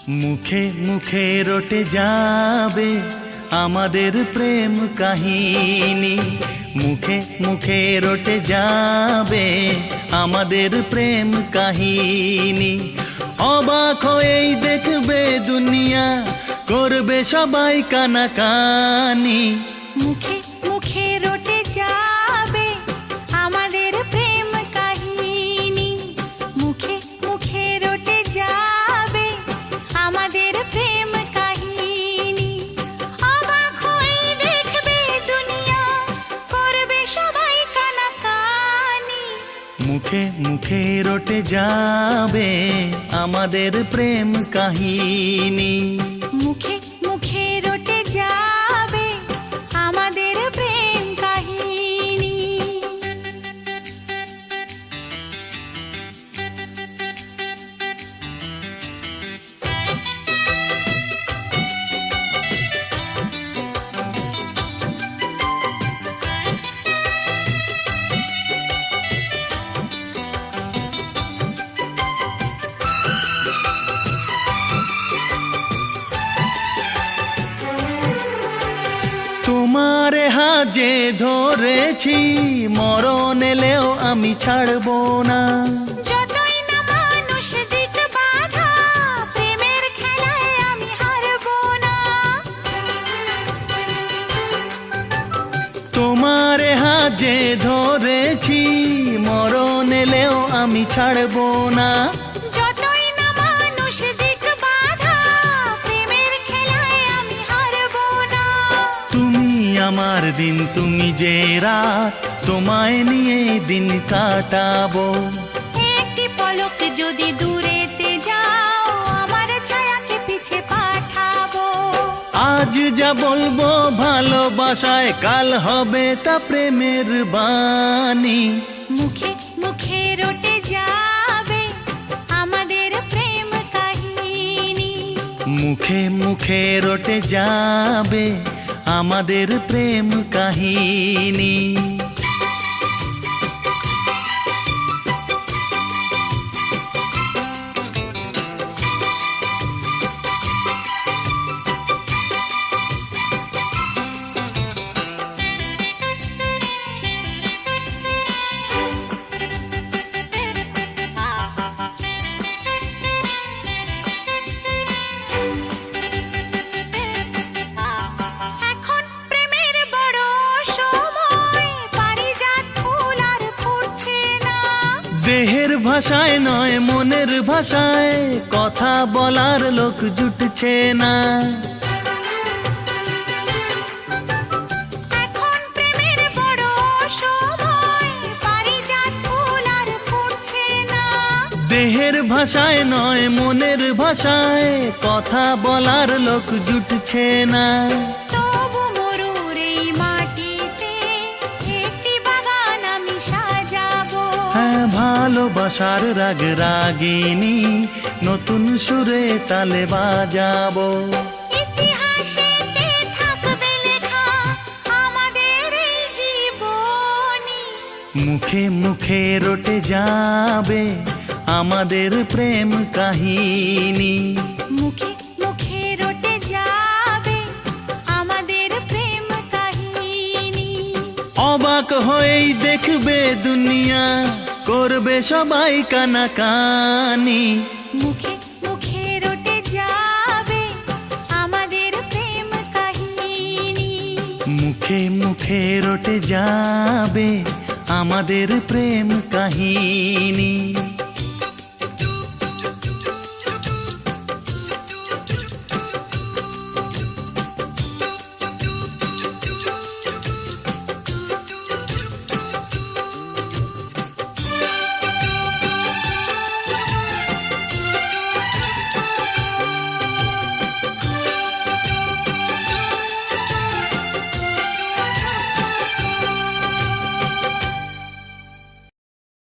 মুখে মুখে রটে যাবে আমাদের প্রেম কাহিনী, মুখে মুখে রটে যাবে আমাদের প্রেম কাহিনী। অবাক হয়েই দেখবে দুনিয়া, করবে সবাই কানাকানি। মুখে মুখে রটে যাবে আমাদের প্রেম কাহিনী, মুখে মুখে রটে যাবে আমাদের প্রেম কাহিনী। অবাক হয়ে দেখবে দুনিয়া, করবে সবাই কানাকানি। মুখে মুখে রটে যাবে আমাদের প্রেম কাহিনী, মুখে মুখে রটে যাবে আমাদের প্রেম কাহিনী। তোমার হাজে ধরেছি, মরণ এলেও আমি ছাড়বো না। যতই না মানুষ দিক বাধা, প্রেমের খেলায় আমি হারবো না। তোমার হাজে ধরেছি, মরণ এলেও আমি ছাড়বো না। যতই না মানুষ দিক বাধা, প্রেমের খেলায় আমি হারবো না। তুমি আমার দিন, তুমি যে রাত, তোমায় নিয়ে দিন কাটাবো। একটি পলক যদি দূরেতে যাও, আমার ছায়াকে পিছে পাঠাবো। আজ যা বলবো ভালোবাসায়, কাল হবে তা প্রেমের বাণী। মুখে মুখে রটে যাবে আমাদের প্রেম কাহিনী, মুখে মুখে রটে যাবে আমাদের প্রেম কাহিনী। এখন প্রেমের বড় সময়, পারিজাত ফুল আর ফুটছে না। দেহের ভাষায় নয় মনের ভাষায়, কথা বলার লোক জুটছে না। এখন প্রেমের বড় সময়, পারিজাত ফুল আর ফুটছে না। দেহের ভাষায় নয় মনের ভাষায়, কথা বলার লোক জুটছে না। তবু মরুর এই মাটিতে একটি বাগান আমি সাজাবো। হ্যাঁ, ভালোবাসার রাগ রাগিনী, নতুন সুরে তালে বাজাবো। ইতিহাসেতে থাকবে লেখা আমাদের এই জীবনী। মুখে মুখে রটে যাবে আমাদের প্রেম কাহিনী, মুখে মুখে রটে যাবে আমাদের প্রেম কাহিনী। অবাক হয়েই দেখবে দুনিয়া, করবে সবাই কানাকানি। মুখে মুখে রটে যাবে আমাদের প্রেম কাহিনী, মুখে মুখে রটে যাবে আমাদের প্রেম কাহিনী।